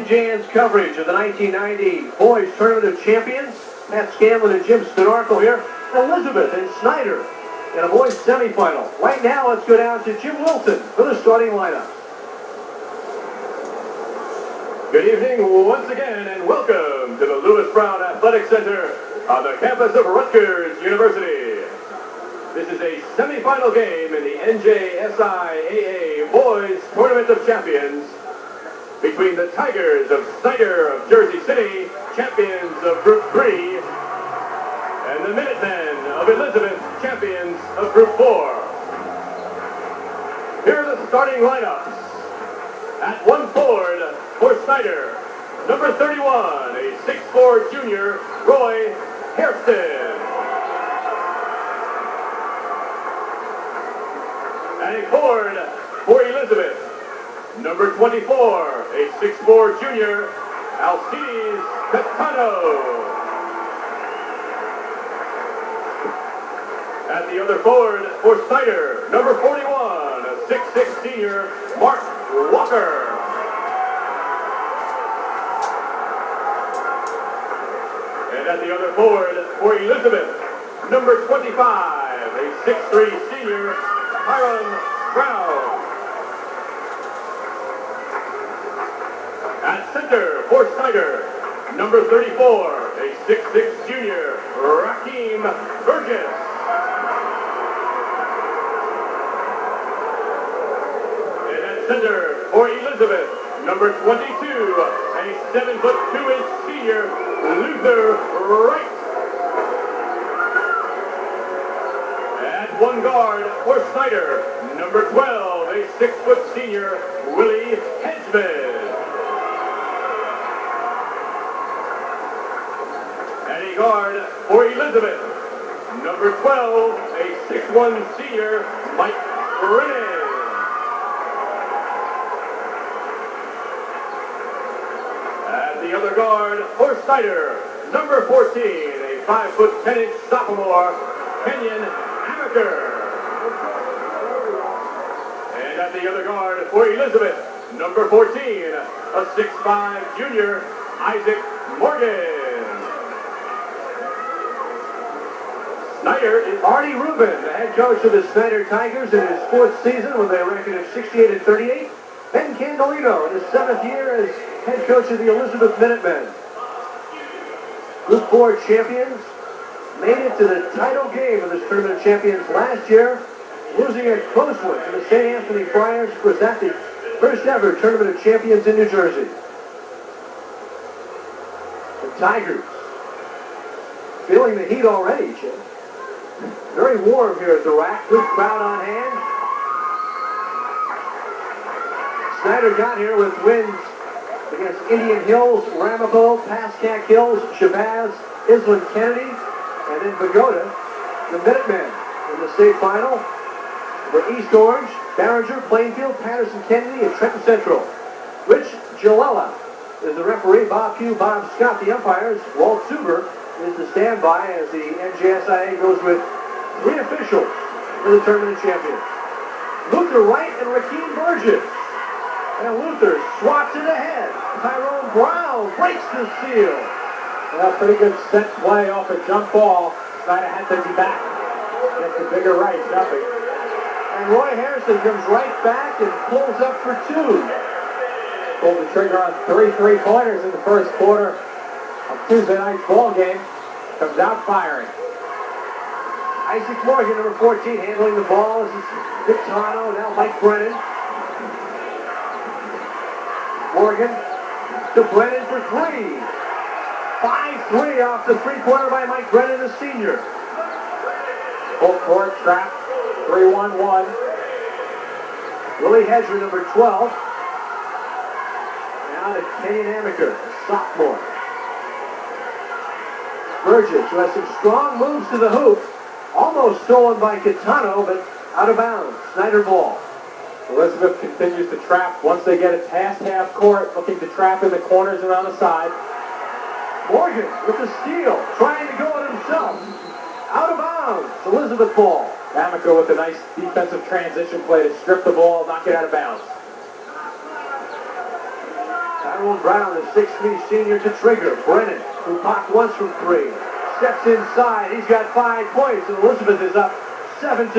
NJN's coverage of the 1990 Boys Tournament of Champions. Matt Scanlon and Jim Stodarko here. Elizabeth and Snyder in a boys semifinal. Right now, let's go down to Jim Wilson for the starting lineup. Good evening once again, and welcome to the Lewis Brown Athletic Center on the campus of Rutgers University. This is a semifinal game in the NJSIAA Boys Tournament of Champions between the Tigers of Snyder of Jersey City, champions of Group 3, and the Minutemen of Elizabeth, champions of Group 4. Here are the starting lineups. At one forward for Snyder, number 31, a 6'4" junior, Roy Hairston. At a forward for Elizabeth, number 24, a 6'4" junior, Alcides Catano. At the other forward for Snyder, number 41, a 6'6" senior, Mark Walker. And at the other forward for Elizabeth, number 25, a 6'3" senior, Hiram Brown. At center for Snyder, number 34, a 6'6" junior, Raheem Burgess. And at center for Elizabeth, number 22, a 7'2" senior, Luther Wright. At one guard for Snyder, number 12, a 6' senior, Willie Hedgeman. At a guard for Elizabeth, number 12, a 6'1" senior, Mike Brennan. The other guard for Snyder, number 14, a 5'10" sophomore, Kenyon Amaker. And at the other guard for Elizabeth, number 14, a 6'5" junior, Isaac Morgan. Snyder is Artie Rubin, the head coach of the Snyder Tigers in his fourth season with a record of 68-38. Ben Candelino in his 7th year as head coach of the Elizabeth Minutemen. Group 4 champions made it to the title game of this Tournament of Champions last year, losing a close one to the St. Anthony Friars. Of course, that's the first ever Tournament of Champions in New Jersey. The Tigers feeling the heat already, Chip. Very warm here at the rack. Good crowd on hand. Snyder got here with wins against Indian Hills, Ramapo, Pascack Hills, Shabazz, Island Kennedy, and then Pagoda, the Minutemen in the state final. For East Orange, Barringer, Plainfield, Patterson Kennedy, and Trenton Central. Rich Gilella is the referee. Bob Pugh, Bob Scott, the umpires. Walt Suber is the standby as the NJSIA goes with 3 officials for the Tournament of Champions. Luther Wright and Raheem Burgess. And Luther swats it ahead. Tyrone Brown breaks the seal. Well, pretty good set play off a jump ball. Snyder had to be back. Gets the bigger right, nothing. And Roy Hairston comes right back and pulls up for 2. Pulled the trigger on 3 3-pointers in the first quarter of Tuesday night's ball game. Comes out firing. Isaac Morgan, number 14, handling the ball. This is Victorino, now Mike Brennan. Morgan to Brennan for 3. 5-3 off the 3-pointer by Mike Brennan, the senior. Full court trap, 3-1-1. Willie Hedgeman, number 12. Now to Kenyon Amaker, a sophomore. Burgess, who has some strong moves to the hoop. Almost stolen by Catano, but out of bounds. Snyder ball. Elizabeth continues to trap once they get it past half court, looking to trap in the corners and on the side. Morgan with the steal, trying to go it himself. Out of bounds. Elizabeth ball. Amaker with a nice defensive transition play to strip the ball, knock it out of bounds. Tyrone Brown, the 6'3" senior to trigger. Brennan, who popped once from 3, steps inside. He's got 5 points, and Elizabeth is up 7-2.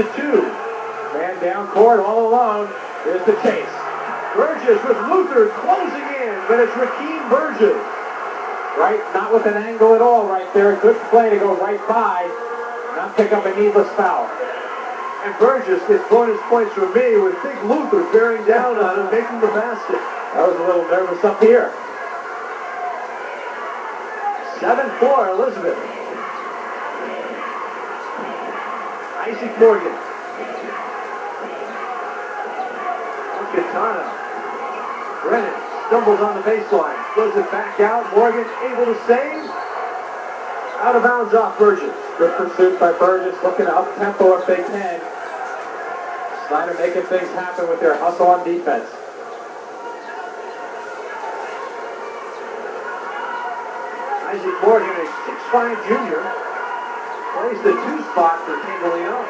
Man down court all alone. Here's the chase. Burgess with Luther closing in, but it's Rakeem Burgess. Right, not with an angle at all right there. Good play to go right by, not pick up a needless foul. And Burgess gets bonus points from me with Big Luther bearing down on him, making the basket. I was a little nervous up here. 7-4, Elizabeth. Isaac Morgan. Katana. Brennan stumbles on the baseline. Throws it back out. Morgan able to save. Out of bounds off Burgess. Good pursuit by Burgess, looking to up-tempo if they can. Snyder making things happen with their hustle on defense. Isaac Morgan, a 6'5" junior, plays the 2 spot for Candelino.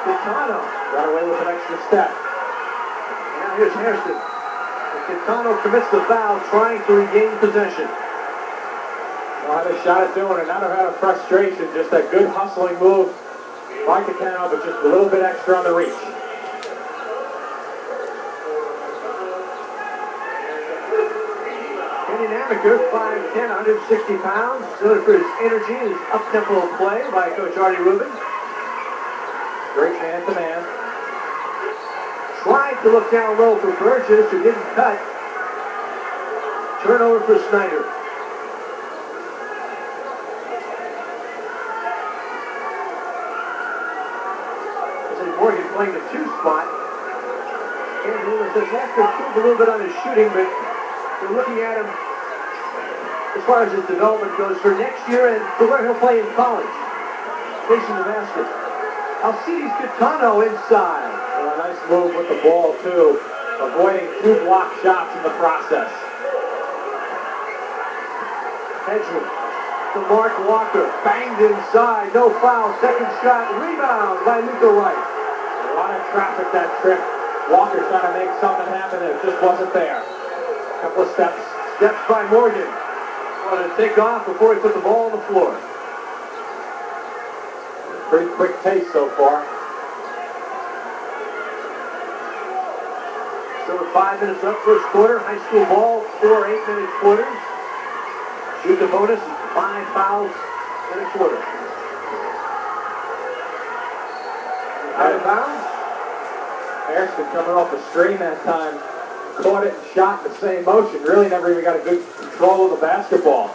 Catano Got away with an extra step. Now here's Hairston. Catano commits the foul, trying to regain possession. Know how to shot it doing, and not out of frustration, just a good hustling move by Catano, but just a little bit extra on the reach. Kenny Namaker, 5'10", 160 pounds. Noted for his energy and his up-tempo play by Coach Artie Rubin. Great man-to-man. Tried to look down low for Burgess, who didn't cut. Turnover for Snyder. Morgan playing the 2 spot. Candelino says he has to improve a little bit on his shooting, but they're looking at him as far as his development goes for next year and for where he'll play in college. Facing the basket. Alcides Catano inside. Well, a nice move with the ball, too. Avoiding 2 block shots in the process. Hedgeman to Mark Walker. Banged inside. No foul. Second shot. Rebound by Luca Wright. A lot of traffic that trip. Walker trying to make something happen and it just wasn't there. A couple of steps. Steps by Morgan. Wanted to take off before he put the ball on the floor. Pretty quick pace so far. So we're 5 minutes up first quarter. High school ball, 4 8-minute quarters. Shoot the bonus, 5 fouls in a quarter. Out of bounds. Hairston coming off a screen that time. Caught it and shot in the same motion. Really never even got a good control of the basketball.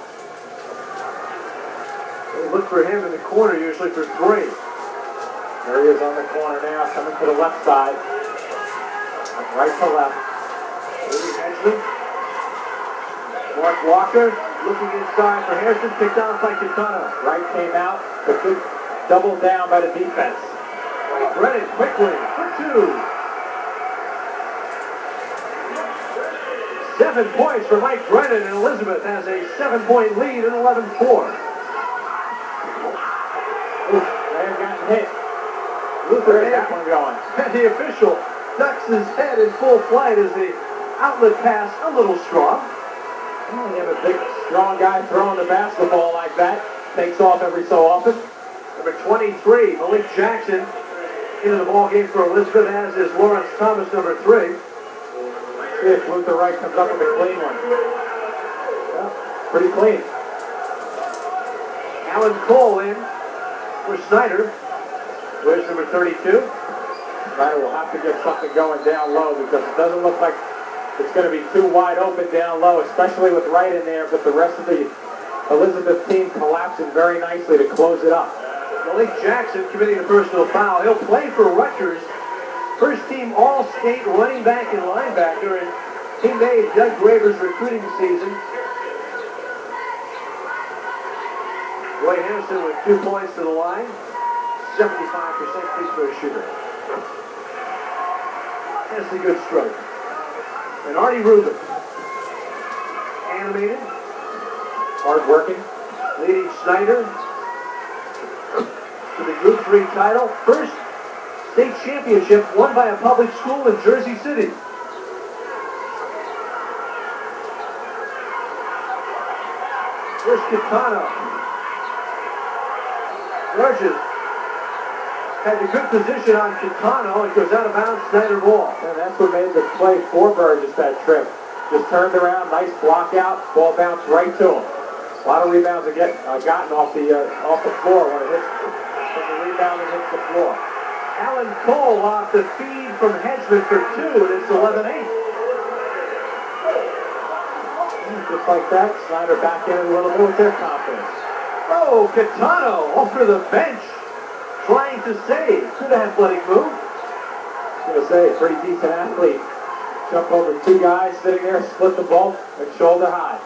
They look for him in the corner usually for 3. There he is on the corner now, coming to the left side. Right to left. Hedgeman. Mark Walker looking inside for Hairston, picked off by Catano. Wright came out, but good double down by the defense. Brennan quickly for 2. 7 points for Mike Brennan, and Elizabeth has a 7-point lead in 11-4. May have gotten hit. Luther Where's that one going? And the official ducks his head in full flight as the outlet pass a little strong. Well, you have a big, strong guy throwing the basketball like that. Takes off every so often. Number 23, Malik Jackson, into the ball game for Elizabeth, as is Lawrence Thomas, number 3. See if Luther Wright comes up with a clean one. Well, pretty clean. Alan Cole in for Snyder. Where's number 32? Snyder will have to get something going down low because it doesn't look like it's going to be too wide open down low, especially with Wright in there, but the rest of the Elizabeth team collapsing very nicely to close it up. Malik Jackson committing a personal foul. He'll play for Rutgers. First team All-State running back and linebacker, and he made Doug Graber's recruiting season. Roy Henderson with 2 points to the line. 75% free throw shooter. That's a good stroke. And Artie Rubin, animated, Hard working. leading Snyder to the Group 3 title. First state championship won by a public school in Jersey City. Here's Kitano. Burgess had a good position on Kitano. It goes out of bounds, Snyder ball. And that's what made the play for Burgess that trip. Just turned around, nice block out, ball bounced right to him. A lot of rebounds are gotten off the floor when it hits from the rebound and hits the floor. Alan Cole off the feed from Hedgeman for two, and it's 11-8. Just like that, Snyder back in it a little bit with their confidence. Oh, Kitano over the bench, trying to save. Good athletic move. I was going to say, pretty decent athlete. Jump over two guys sitting there, split the ball, and shoulder high.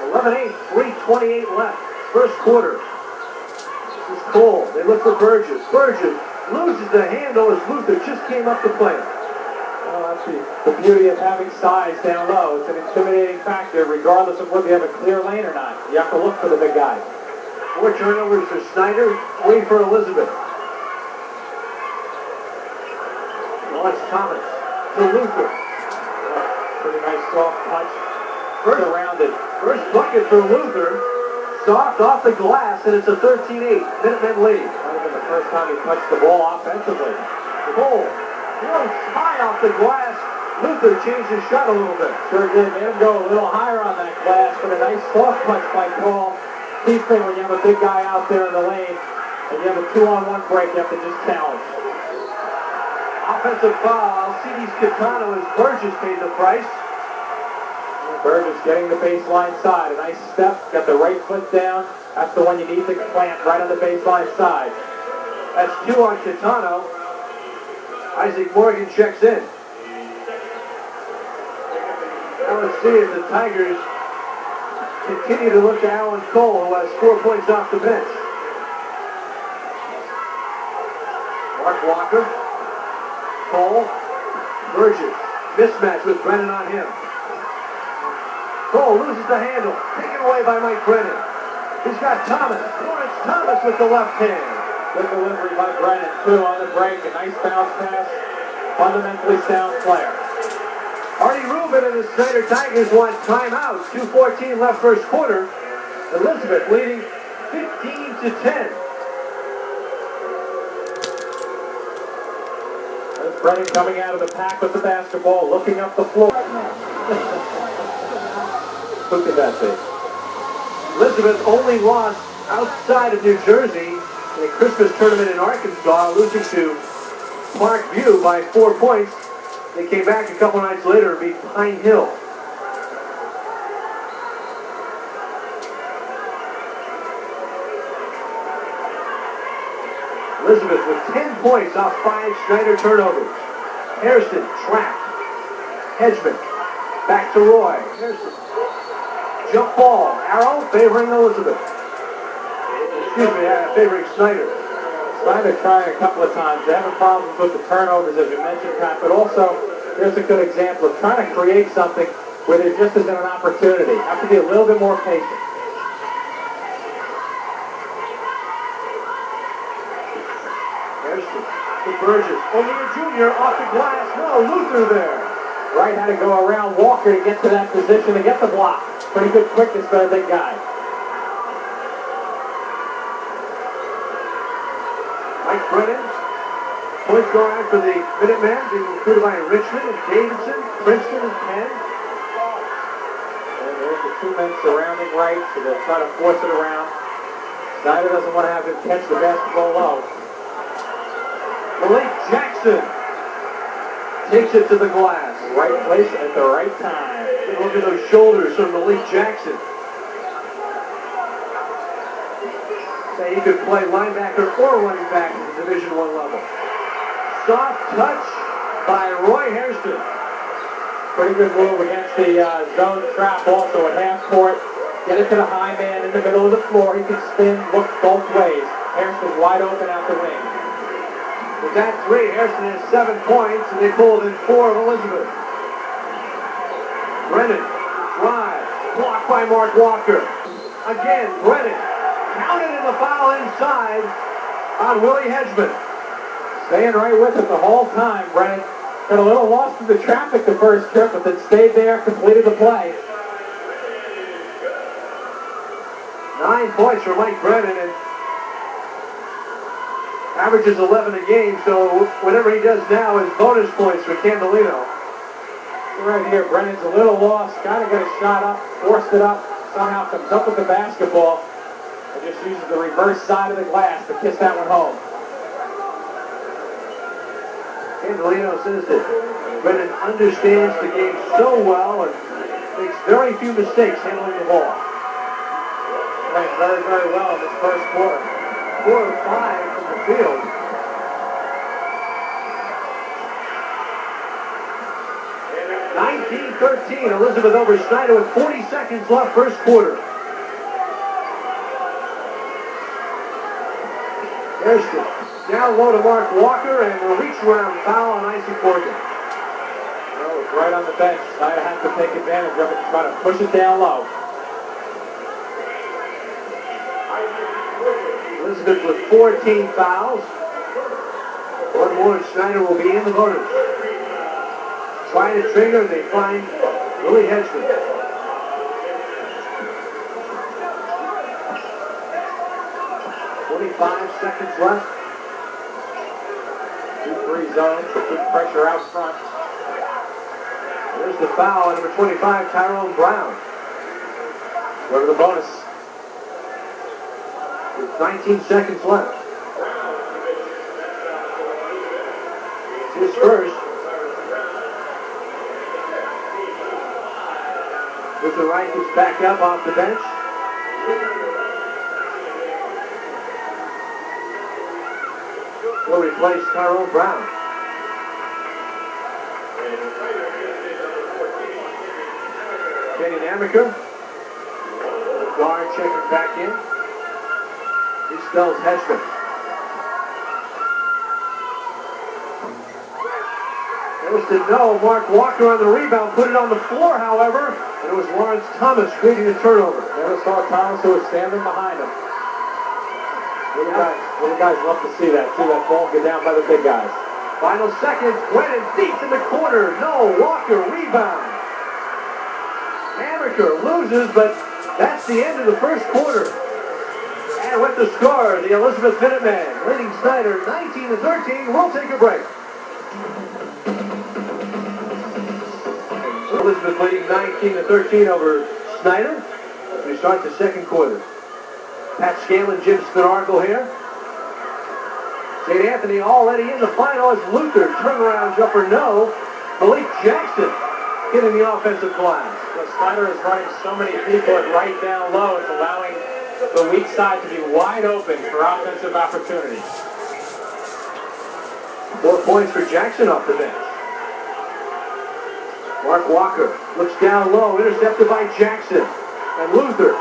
11-8, 3:28 left. First quarter. This is Cole. They look for Burgess. Burgess loses the handle as Luther just came up to play. Well, that's the beauty of having size down low. It's an intimidating factor, regardless of whether you have a clear lane or not. You have to look for the big guy. 4 turnovers for Snyder, 3 for Elizabeth. Lawrence Thomas to Luther. Pretty nice soft touch. Surrounded. First bucket for Luther. Soft off the glass, and it's a 13-8. Minutemen lead. Might have been the first time he touched the ball offensively. Cole floats high off the glass. Luther changed his shot a little bit. Sure did. Made him go a little higher on that glass, but a nice soft touch by Cole. Key thing when you have a big guy out there in the lane, and you have a 2-on-1 break, you have to just challenge. Offensive foul. CD's Kitano as Burgess paid the price. Burgess getting the baseline side. A nice step. Got the right foot down. That's the one you need to plant right on the baseline side. That's 2 on Kitano. Isaac Morgan checks in. Now let's see if the Tigers continue to look to Alan Cole, who has 4 points off the bench. Mark Walker. Cole. Burgess. Mismatch with Brennan on him. Cole loses the handle. Taken away by Mike Brennan. He's got Thomas. Lawrence Thomas with the left hand. Good delivery by Brennan, too, on the break. A nice bounce pass. Fundamentally sound player. Artie Rubin and the Snyder Tigers want timeout. 2:14 left first quarter. Elizabeth leading 15-10. There's Brennan coming out of the pack with the basketball, looking up the floor. Who could that be? Elizabeth only lost outside of New Jersey in a Christmas tournament in Arkansas, losing to Parkview by 4 points. They came back a couple nights later to beat Pine Hill. Elizabeth with 10 points off 5 Snyder turnovers. Harrison trapped. Hedgeman back to Roy. Harrison. Jump ball. Arrow favoring Elizabeth. Excuse me, favoring Snyder. Snyder trying a couple of times. They're having problems with the turnovers, as you mentioned, Pat, but also here's a good example of trying to create something where there just isn't an opportunity. You have to be a little bit more patient. Harrison to Burgess. Only a junior off the glass. No, Luther there. Wright had to go around Walker to get to that position to get the block. Pretty good quickness by the big guy. Mike Brennan, point guard for the Minutemen, being recruited by Richmond and Davidson, Princeton, and Penn. And there's the 2 men surrounding Wright, so they'll try to force it around. Snyder doesn't want to have him catch the basketball low. Malik Jackson takes it to the glass. Right place at the right time. Look at those shoulders from Malik Jackson. Say he could play linebacker or running back at the Division I level. Soft touch by Roy Hairston. Pretty good move against the zone trap also at half court. Get it to the high man in the middle of the floor. He can spin, look both ways. Hairston's wide open out the wing. With that 3, Hairston has 7 points, and they pulled in 4 of Elizabeth. Brennan, drive, blocked by Mark Walker. Again, Brennan, counted in the foul inside on Willie Hedgeman. Staying right with it the whole time, Brennan. Got a little lost in the traffic the first trip, but then stayed there, completed the play. 9 points for Mike Brennan and averages 11 a game, so whatever he does now is bonus points for Candelino. Right here, Brennan's a little lost, got to get a shot up, forced it up, somehow comes up with the basketball, and just uses the reverse side of the glass to kiss that one home. Candelino says that Brennan understands the game so well and makes very few mistakes handling the ball. Playing very, very well in this first quarter. 4 of 5 from the field. (19-13). Elizabeth over Snyder with 40 seconds left, first quarter. Hairston down low to Mark Walker, and a reach-around foul on Isaac Morgan. Oh, it's right on the bench. Snyder has to take advantage of it and try to push it down low. Elizabeth with 14 fouls. One more, and Snyder will be in the bonus. Trying to trigger, they find Willie Hedgeman. 25 seconds left. 2-3 zones, good pressure out front. There's the foul on number 25, Tyrone Brown. Go to the bonus. With 19 seconds left. It's his first. With the right gets back up off the bench. Will replace Tyrone Brown. Kenny Amaker. Guard checking back in. He spells Hedgeman. Wilson, no. Mark Walker on the rebound. Put it on the floor, however. And it was Lawrence Thomas creating the turnover. Never saw Thomas, who was standing behind him. Little guys love to see that, too. That ball get down by the big guys. Final seconds. Brennan deep in the corner. No. Walker rebound. Amaker loses, but that's the end of the first quarter. And with the score, the Elizabeth Minutemen leading Snyder 19-13. We'll take a break. Elizabeth leading 19-13 over Snyder as we start the second quarter. Pat Scanlon, Jim Spinargle here. St. Anthony already in the final as Luther turnaround jumper no. Malik Jackson hitting the offensive glass. Well, Snyder is running so many people at right down low. It's allowing the weak side to be wide open for offensive opportunities. 4 points for Jackson off the bench. Mark Walker looks down low, intercepted by Jackson. And Luther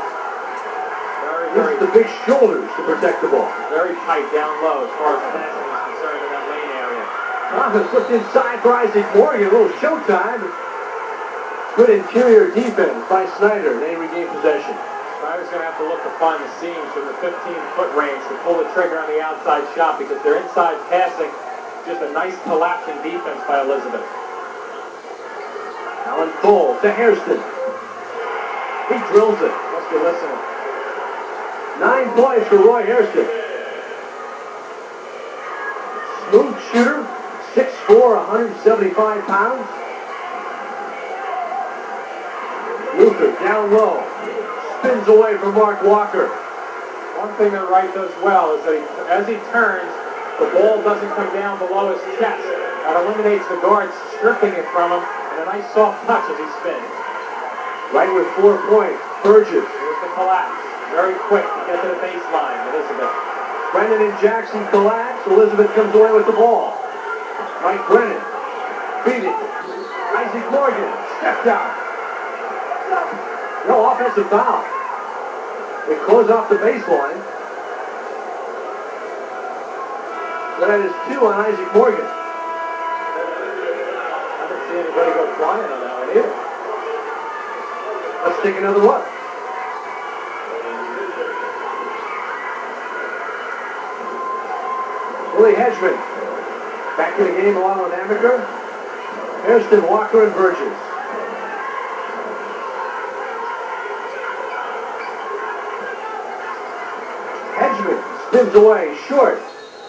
uses the big shoulders to protect the ball. Very tight down low as far as passing is concerned in that lane area. Thomas looked inside for Isaac Morgan. A little showtime. Good interior defense by Snyder. They regain possession. Snyder's going to have to look to find the seams from the 15-foot range to pull the trigger on the outside shot because their inside passing, just a nice collapsing defense by Elizabeth. Alan Cole to Hairston. He drills it. Must be listening. 9 points for Roy Hairston. Smooth shooter, 6'4", 175 pounds. Luther down low. Spins away from Mark Walker. One thing that Wright does well is that as he turns, the ball doesn't come down below his chest. That eliminates the guards stripping it from him, and a nice soft touch as he spins. Wright with 4 points. Burgess. Here's the collapse. Very quick to get to the baseline, Elizabeth. Brennan and Jackson collapse. Elizabeth comes away with the ball. Mike Brennan. Beat it. Isaac Morgan. Stepped out. No offensive foul. They close off the baseline. That is 2 on Isaac Morgan. I didn't see anybody go flying on that one either. Let's take another look. Willie Hedgeman back in the game along with Amaker. Hairston, Walker, and Burgess. Hedgeman spins away, short.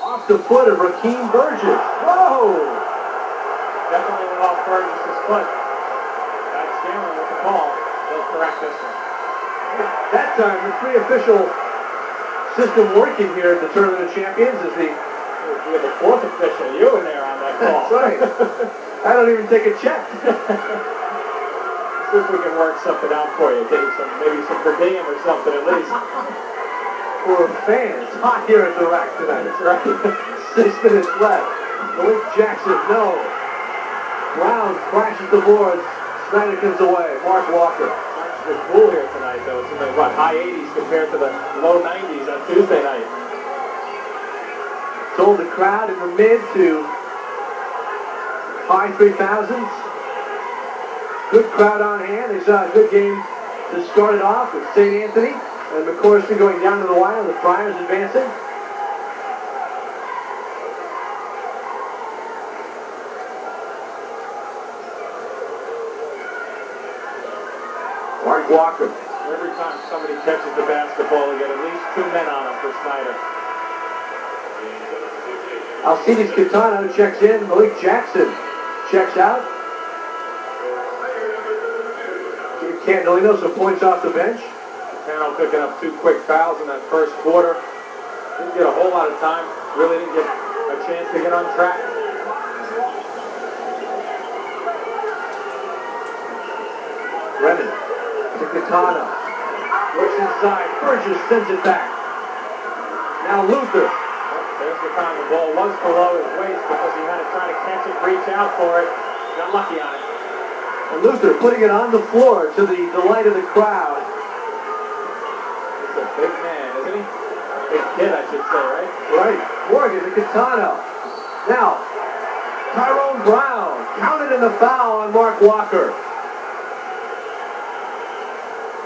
Off the foot of Rakeem Burgess. Whoa! Definitely went off Burgess' foot. That's Scanlon with the call. They'll correct this one. That time, the three official system working here at the Tournament of Champions is the... We have the fourth official, you in there on that call. That's right. I don't even take a check. See if we can work something out for you. Get you maybe some per diem or something at least. For fans, hot here at the rack tonight. That's right. 6 minutes left. Malik Jackson, no. Brown crashes the boards. Snyder comes away. Mark Walker. It's cool here tonight, though. It's in the, high 80s compared to the low 90s on Tuesday night. Told the crowd in the mid to high 3000s. Good crowd on hand. They saw a good game to start it off with St. Anthony and McCorston going down to the wire. The Friars advancing. Mark Walker. Every time somebody catches the basketball, they get at least 2 men on them for Snyder. Alcides Catano checks in. Malik Jackson checks out. Candolino some points off the bench. Catano picking up 2 quick fouls in that first quarter. Didn't get a whole lot of time. Really didn't get a chance to get on track. Brennan to Catano. Works inside. Burgess sends it back. Now Luther. There's the time the ball was below his waist because he had to try to catch it, reach out for it. Got lucky on it. And Luther putting it on the floor to the delight of the crowd. He's a big man, isn't he? Big kid, I should say, right? Right. Morgan to Catano. Now, Tyrone Brown counted in the foul on Mark Walker.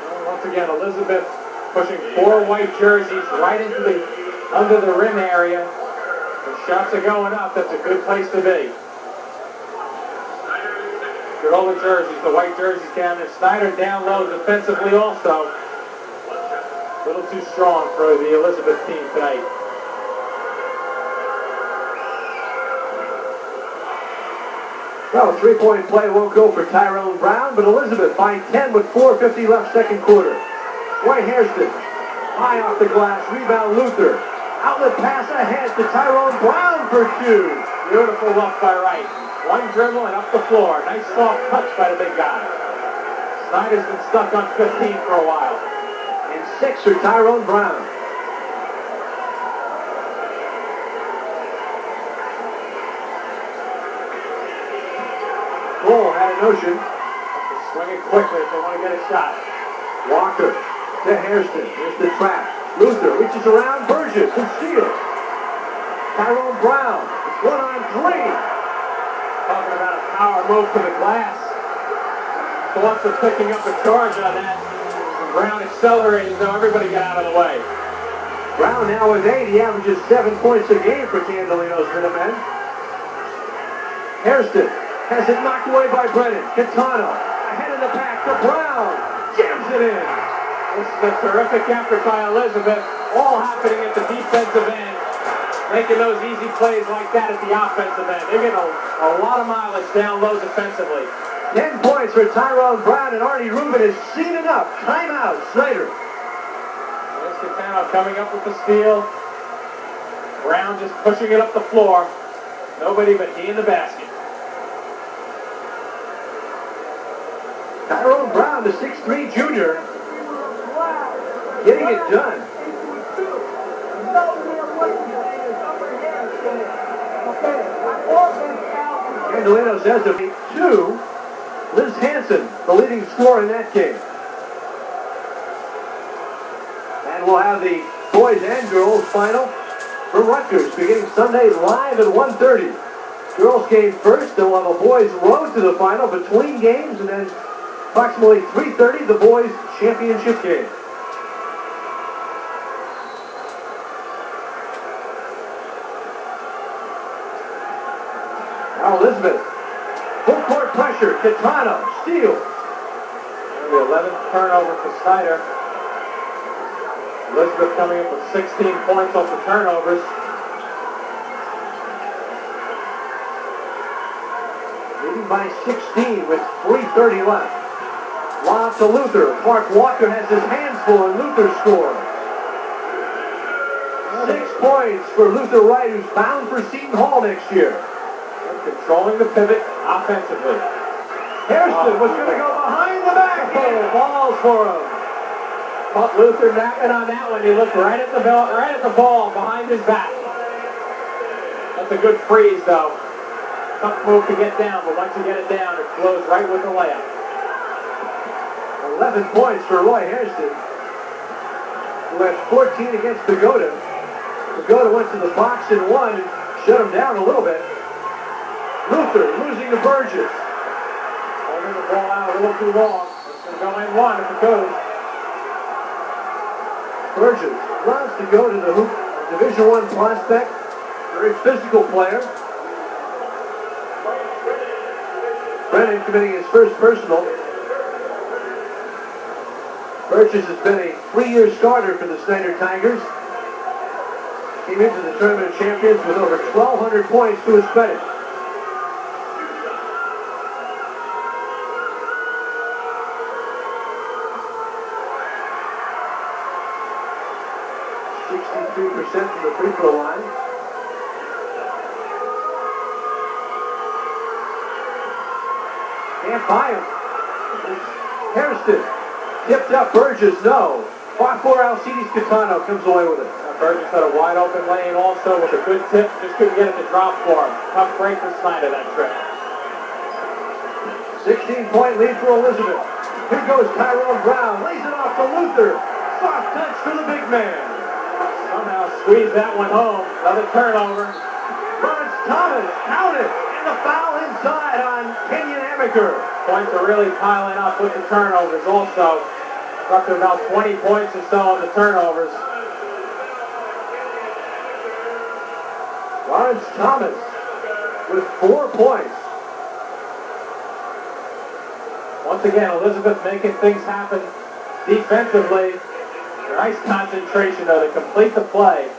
Well, once again, Elizabeth pushing 4 white jerseys right into the under the rim area. The shots are going up. That's a good place to be. Get all the jerseys, the white jerseys down there. Snyder down low defensively also. A little too strong for the Elizabeth team tonight. Well, 3-point play won't go for Tyrone Brown, but Elizabeth by 10 with 4:50 left second quarter. White Hairston, high off the glass, rebound Luther. Outlet pass ahead to Tyrone Brown for 2. Beautiful look by Wright. 1 dribble and up the floor. Nice soft touch by the big guy. Snyder's been stuck on 15 for a while. And 6 for Tyrone Brown. Cole had a notion. Swing it quickly if they want to get a shot. Walker to Hairston. Here's the trap. Luther reaches around Burgess and steals. Tyrone Brown, 1-on-3. Talking about a power move to the glass. Thoughts of picking up a charge on that. Brown accelerated, so everybody got out of the way. Brown now with 8. He averages 7 points a game for Candolino's Minutemen. Hairston has it knocked away by Brennan. Catano ahead of the pack to Brown. Jams it in. This is a terrific effort by Elizabeth. All happening at the defensive end. Making those easy plays like that at the offensive end. They're getting a lot of mileage down low defensively. 10 points for Tyrone Brown, and Artie Rubin has seen enough. Timeout, Snyder. There's Catano coming up with the steal. Brown just pushing it up the floor. Nobody but he in the basket. Tyrone Brown, the 6'3 junior, getting it done. Candolino says to be 2. Liz Hansen, the leading scorer in that game. And we'll have the boys and girls final for Rutgers beginning Sunday live at 1:30. Girls game first, then we'll have a boys road to the final between games, and then approximately 3:30 the boys championship game. Now Elizabeth Full court pressure. Kitano steals. And the 11th turnover for Snyder. Elizabeth coming up with 16 points off the turnovers. Leading by 16 with 3:30 left. Lob to Luther. Mark Walker has his hands full and Luther scores. 6 points for Luther Wright, who's bound for Seton Hall next year. Controlling the pivot offensively. Hairston was going to go behind the back. Oh, balls for him. Caught Luther napping on that one. He looked right at the ball behind his back. That's a good freeze, though. Tough move to get down, but once you get it down, it flows right with the layup. 11 points for Roy Hairston, who had 14 against Pagoda. Pagoda went to the box and won and shut him down a little bit. Luther losing to Burgess. Holding the ball out a little too long. It's going to go in one if it goes. Burgess loves to go to the hoop. Division I prospect, very physical player. Brennan committing his first personal. Burgess has been a 3-year starter for the Snyder Tigers. Came into the tournament of champions with over 1,200 points to his credit. From the free throw line. Can't buy him. Hairston tipped up Burgess. No. 5-4 Alcides Catano comes away with it. Burgess had a wide open lane also with a good tip. Just couldn't get it to drop for him. Tough break for Snyder that trip. 16-point lead for Elizabeth. Here goes Tyrone Brown. Lays it off to Luther. Soft touch for the big man. Somehow squeezed that one home. Another turnover. Lawrence Thomas counted. And the foul inside on Kenyon Amaker. Points are really piling up with the turnovers also. Up to about 20 points or so on the turnovers. Lawrence Thomas with 4 points. Once again, Elizabeth making things happen defensively. Nice concentration, though, to complete the play.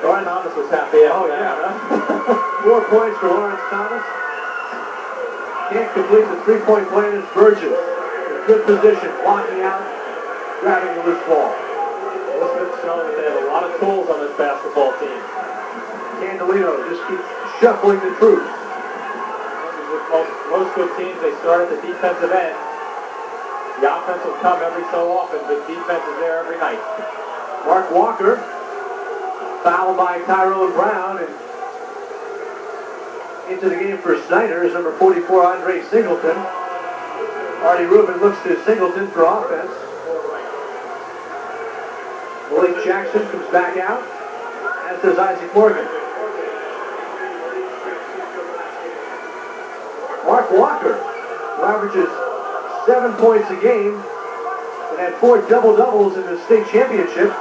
Lawrence Thomas was happy. Oh, yeah. 4 points for Lawrence Thomas. Can't complete the 3-point play in his Burgess. In good position, blocking out, grabbing the loose ball. Elizabeth's showing that they have a lot of tools on this basketball team. Candelino just keeps shuffling the troops. With most good teams, they start at the defensive end. The offense will come every so often, but defense is there every night. Mark Walker, fouled by Tyrone Brown, and into the game for Snyder is number 44, Andre Singleton. Artie Rubin looks to Singleton for offense. Malik Jackson comes back out, as does Isaac Morgan. Mark Walker, who averages 7 points a game and had 4 double-doubles in the state championship.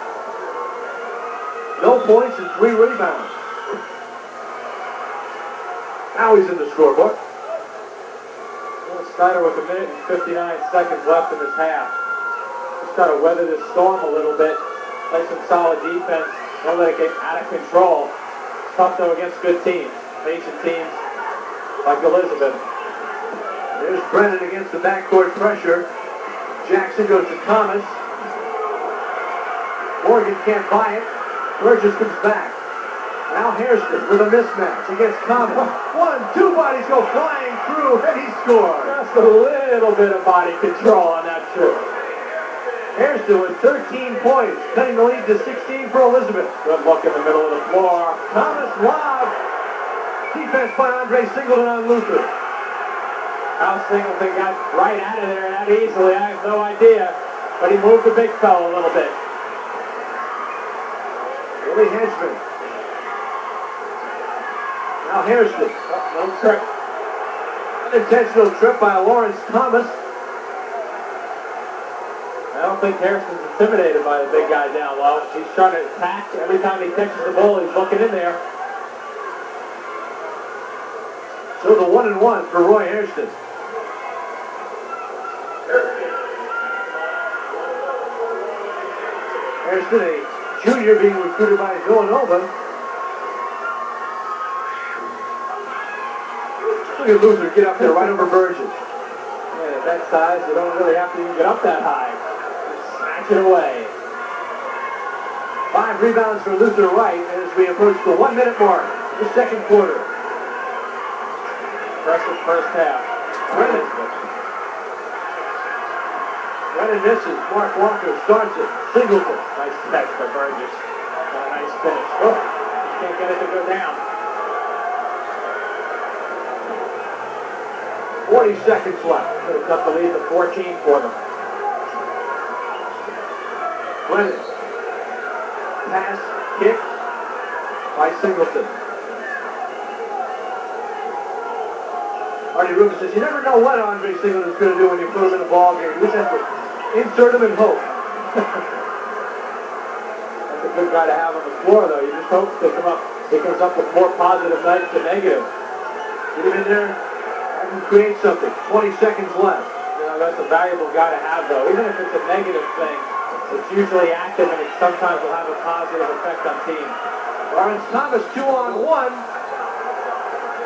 No points and 3 rebounds. Now he's in the scorebook. Snyder with 1 minute and 59 seconds left in this half. Just try to weather this storm a little bit. Play some solid defense. Don't let it get out of control. It's tough though against good teams. Patient teams like Elizabeth. There's Brennan against the backcourt pressure. Jackson goes to Thomas. Morgan can't buy it. Burgess comes back. Now Hairston with a mismatch against Thomas. 1, 2 bodies go flying through, and he scores. Just a little bit of body control on that trip. Hairston with 13 points, cutting the lead to 16 for Elizabeth. Good look in the middle of the floor. Thomas lob. Defense by Andre Singleton on Luther. How Singleton got right out of there that easily, I have no idea. But he moved the big fella a little bit. Willie Hedgeman. Now Hairston. No trip. Unintentional trip by Lawrence Thomas. I don't think Hairston's intimidated by the big guy down low. He's trying to attack. Every time he catches the ball, he's looking in there. So the 1-1 for Roy Hairston. Hairston, a junior being recruited by Villanova. Look at Luther get up there right over Burgess. Yeah, at that size, you don't really have to even get up that high. Just snatch it away. 5 rebounds for Luther Wright as we approach the 1 minute mark of the second quarter. Impressive first half. Brennan misses. Mark Walker starts it. Singleton. Nice catch by Burgess. And a nice finish. Oh, can't get it to go down. 40 seconds left. Could have cut the lead to 14 for them. Brennan. Pass, kick by Singleton. Artie Rubin says, you never know what Andre Singleton's going to do when you put him in a ball game. You just have to insert him and hope. That's a good guy to have on the floor, though. You just hope he comes up with more positive nights than negative. Get him in there, have him create something. 20 seconds left. You know, that's a valuable guy to have, though. Even if it's a negative thing, it's usually active and it sometimes will have a positive effect on teams. Lawrence Thomas 2-on-1.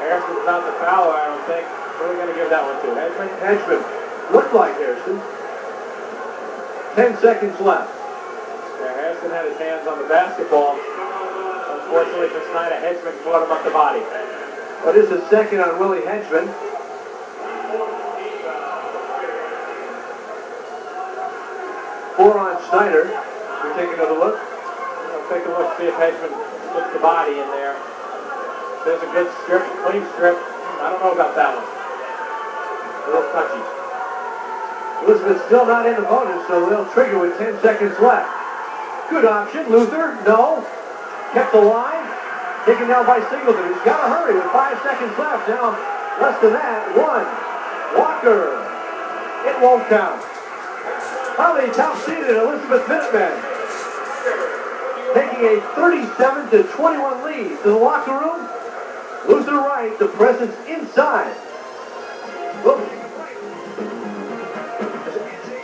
Harrison's not the fouler, I don't think. Who are we going to give that one to? Hedgeman? Hedgeman looked like Harrison. 10 seconds left. Yeah, Harrison had his hands on the basketball. Unfortunately for Snyder, Hedgeman caught him up the body. But this is second on Willie Hedgeman. 4 on Snyder. We take another look. We'll take a look, see if Hedgeman puts the body in there. There's a good strip, clean strip. I don't know about that one. A little touchy. Elizabeth's still not in the bonus, so they'll trigger with 10 seconds left. Good option. Luther, no. Kept alive. Taken down by Singleton. He's got to hurry with 5 seconds left. Now, less than that. 1. Walker. It won't count. Finally, top-seeded Elizabeth Minutemen taking a 37-21 lead to the locker room. Luther Wright, the presence inside. Look.